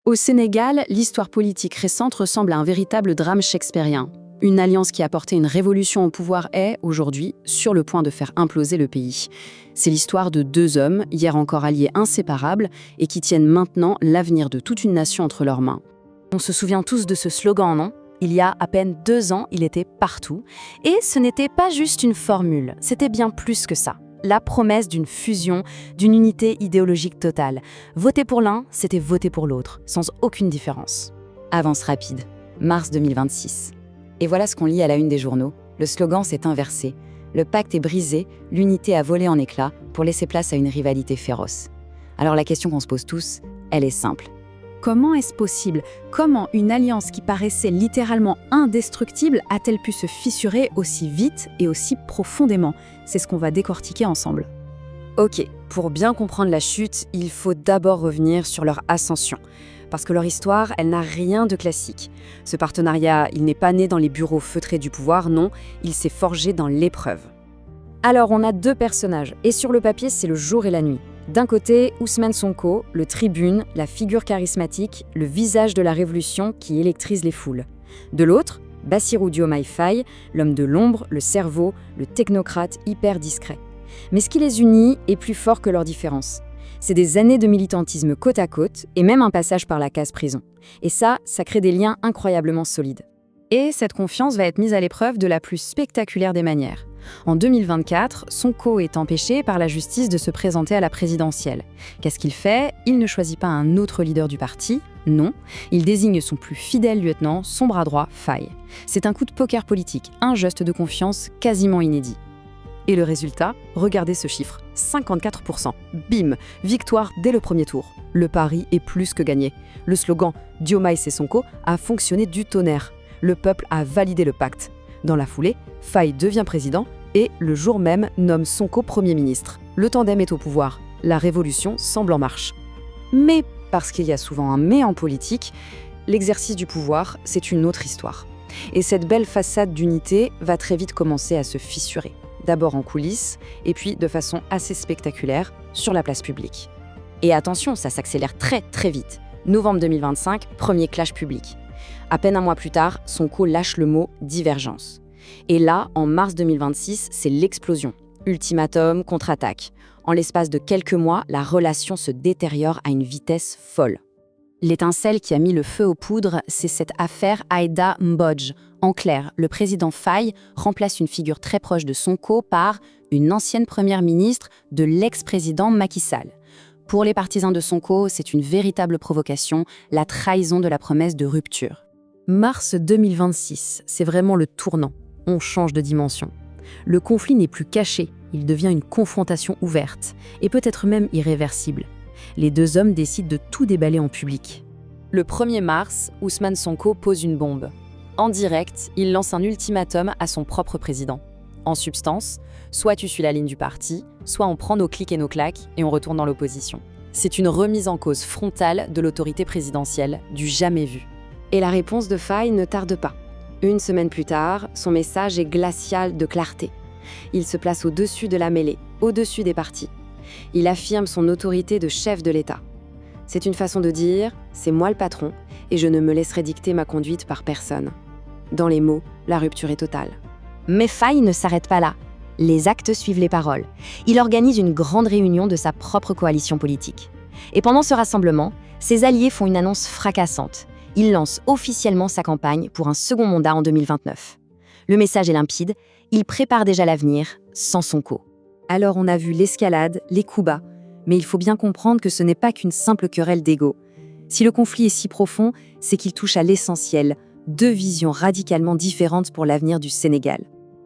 Au Sénégal, l'histoire politique récente ressemble à un véritable drame shakespearien. Une alliance qui a porté une révolution au pouvoir est, aujourd'hui, sur le point de faire imploser le pays. C'est l'histoire de deux hommes, hier encore alliés inséparables, et qui tiennent maintenant l'avenir de toute une nation entre leurs mains. On se souvient tous de ce slogan, non ? Il y a à peine 2 ans, il était partout. Et ce n'était pas juste une formule, c'était bien plus que ça. La promesse d'une fusion, d'une unité idéologique totale. Voter pour l'un, c'était voter pour l'autre, sans aucune différence. Avance rapide, mars 2026. Et voilà ce qu'on lit à la une des journaux. Le slogan s'est inversé. Le pacte est brisé, l'unité a volé en éclats pour laisser place à une rivalité féroce. Alors la question qu'on se pose tous, elle est simple. Comment est-ce possible ? Comment une alliance qui paraissait littéralement indestructible a-t-elle pu se fissurer aussi vite et aussi profondément ? C'est ce qu'on va décortiquer ensemble. Ok, pour bien comprendre la chute, il faut d'abord revenir sur leur ascension. Parce que leur histoire, elle n'a rien de classique. Ce partenariat, il n'est pas né dans les bureaux feutrés du pouvoir, non, il s'est forgé dans l'épreuve. Alors on a 2 personnages, et sur le papier, c'est le jour et la nuit. D'un côté, Ousmane Sonko, le tribune, la figure charismatique, le visage de la révolution qui électrise les foules. De l'autre, Bassirou Diomaye Faye, l'homme de l'ombre, le cerveau, le technocrate hyper discret. Mais ce qui les unit est plus fort que leurs différences. C'est des années de militantisme côte à côte et même un passage par la case prison. Et ça crée des liens incroyablement solides. Et cette confiance va être mise à l'épreuve de la plus spectaculaire des manières. En 2024, Sonko est empêché par la justice de se présenter à la présidentielle. Qu'est-ce qu'il fait ? Il ne choisit pas un autre leader du parti, non. Il désigne son plus fidèle lieutenant, son bras droit, Faye. C'est un coup de poker politique, un geste de confiance quasiment inédit. Et le résultat ? Regardez ce chiffre, 54%. Bim, victoire dès le premier tour. Le pari est plus que gagné. Le slogan « Diomaye c'est Sonko » a fonctionné du tonnerre. Le peuple a validé le pacte. Dans la foulée, Faye devient président et, le jour même, nomme Sonko Premier ministre. Le tandem est au pouvoir. La révolution semble en marche. Mais, parce qu'il y a souvent un « mais » en politique, l'exercice du pouvoir, c'est une autre histoire. Et cette belle façade d'unité va très vite commencer à se fissurer. D'abord en coulisses, et puis de façon assez spectaculaire, sur la place publique. Et attention, ça s'accélère très très vite. Novembre 2025, premier clash public. À peine un mois plus tard, Sonko lâche le mot « divergence ». Et là, en mars 2026, c'est l'explosion. Ultimatum, contre-attaque. En l'espace de quelques mois, la relation se détériore à une vitesse folle. L'étincelle qui a mis le feu aux poudres, c'est cette affaire Aïda Mbodj. En clair, le président Faye remplace une figure très proche de Sonko par une ancienne première ministre de l'ex-président Macky Sall. Pour les partisans de Sonko, c'est une véritable provocation, la trahison de la promesse de rupture. Mars 2026, c'est vraiment le tournant. On change de dimension. Le conflit n'est plus caché, il devient une confrontation ouverte, et peut-être même irréversible. Les 2 hommes décident de tout déballer en public. Le 1er mars, Ousmane Sonko pose une bombe. En direct, il lance un ultimatum à son propre président. En substance, soit tu suis la ligne du parti, soit on prend nos clics et nos claques et on retourne dans l'opposition. C'est une remise en cause frontale de l'autorité présidentielle, du jamais vu. Et la réponse de Faye ne tarde pas. 1 semaine plus tard, son message est glacial de clarté. Il se place au-dessus de la mêlée, au-dessus des partis. Il affirme son autorité de chef de l'État. C'est une façon de dire « c'est moi le patron et je ne me laisserai dicter ma conduite par personne ». Dans les mots, la rupture est totale. Mais Faye ne s'arrête pas là. Les actes suivent les paroles. Il organise une grande réunion de sa propre coalition politique. Et pendant ce rassemblement, ses alliés font une annonce fracassante. Il lance officiellement sa campagne pour un second mandat en 2029. Le message est limpide, il prépare déjà l'avenir, sans Sonko. Alors on a vu l'escalade, les coups bas, mais il faut bien comprendre que ce n'est pas qu'une simple querelle d'ego. Si le conflit est si profond, c'est qu'il touche à l'essentiel, 2 visions radicalement différentes pour l'avenir du Sénégal.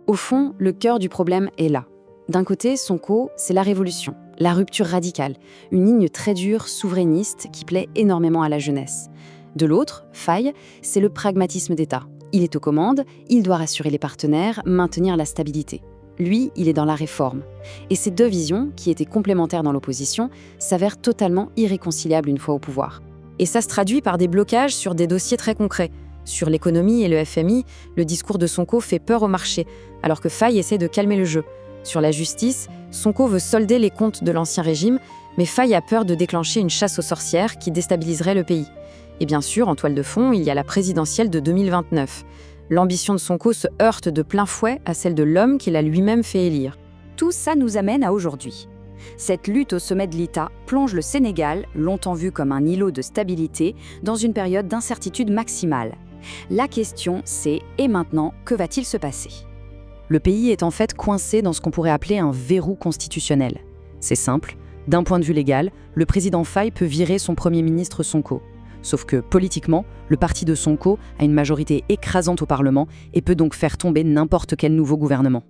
Au fond, le cœur du problème est là. D'un côté, Sonko, c'est la révolution, la rupture radicale, une ligne très dure, souverainiste, qui plaît énormément à la jeunesse. De l'autre, Faye, c'est le pragmatisme d'État. Il est aux commandes, il doit rassurer les partenaires, maintenir la stabilité. Lui, il est dans la réforme. Et ces 2 visions, qui étaient complémentaires dans l'opposition, s'avèrent totalement irréconciliables une fois au pouvoir. Et ça se traduit par des blocages sur des dossiers très concrets. Sur l'économie et le FMI, le discours de Sonko fait peur au marché, alors que Faye essaie de calmer le jeu. Sur la justice, Sonko veut solder les comptes de l'ancien régime, mais Faye a peur de déclencher une chasse aux sorcières qui déstabiliserait le pays. Et bien sûr, en toile de fond, il y a la présidentielle de 2029. L'ambition de Sonko se heurte de plein fouet à celle de l'homme qu'il a lui-même fait élire. Tout ça nous amène à aujourd'hui. Cette lutte au sommet de l'État plonge le Sénégal, longtemps vu comme un îlot de stabilité, dans une période d'incertitude maximale. La question, c'est « et maintenant, que va-t-il se passer ?» Le pays est en fait coincé dans ce qu'on pourrait appeler un verrou constitutionnel. C'est simple, d'un point de vue légal, le président Faye peut virer son premier ministre Sonko. Sauf que, politiquement, le parti de Sonko a une majorité écrasante au Parlement et peut donc faire tomber n'importe quel nouveau gouvernement.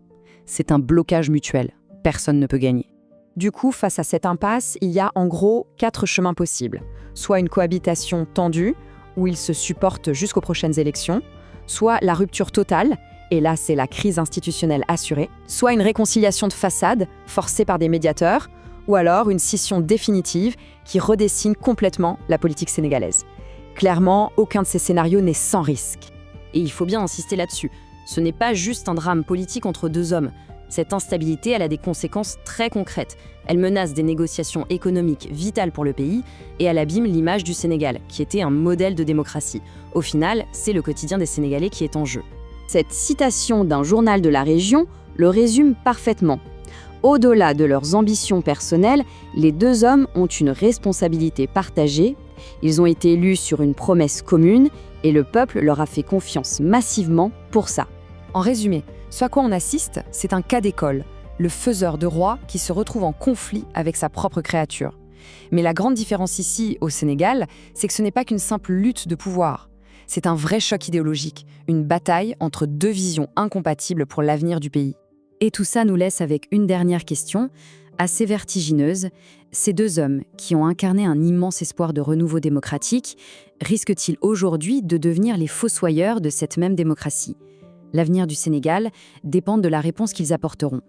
C'est un blocage mutuel. Personne ne peut gagner. Du coup, face à cette impasse, il y a en gros 4 chemins possibles. Soit une cohabitation tendue, où ils se supportent jusqu'aux prochaines élections, soit la rupture totale, et là c'est la crise institutionnelle assurée, soit une réconciliation de façade, forcée par des médiateurs, ou alors une scission définitive qui redessine complètement la politique sénégalaise. Clairement, aucun de ces scénarios n'est sans risque. Et il faut bien insister là-dessus. Ce n'est pas juste un drame politique entre deux hommes. Cette instabilité, elle a des conséquences très concrètes. Elle menace des négociations économiques vitales pour le pays et elle abîme l'image du Sénégal, qui était un modèle de démocratie. Au final, c'est le quotidien des Sénégalais qui est en jeu. Cette citation d'un journal de la région le résume parfaitement. Au-delà de leurs ambitions personnelles, les deux hommes ont une responsabilité partagée. Ils ont été élus sur une promesse commune et le peuple leur a fait confiance massivement pour ça. En résumé, ce à quoi on assiste, c'est un cas d'école, le faiseur de roi qui se retrouve en conflit avec sa propre créature. Mais la grande différence ici, au Sénégal, c'est que ce n'est pas qu'une simple lutte de pouvoir. C'est un vrai choc idéologique, une bataille entre deux visions incompatibles pour l'avenir du pays. Et tout ça nous laisse avec une dernière question, assez vertigineuse. Ces deux hommes, qui ont incarné un immense espoir de renouveau démocratique, risquent-ils aujourd'hui de devenir les fossoyeurs de cette même démocratie ? L'avenir du Sénégal dépend de la réponse qu'ils apporteront.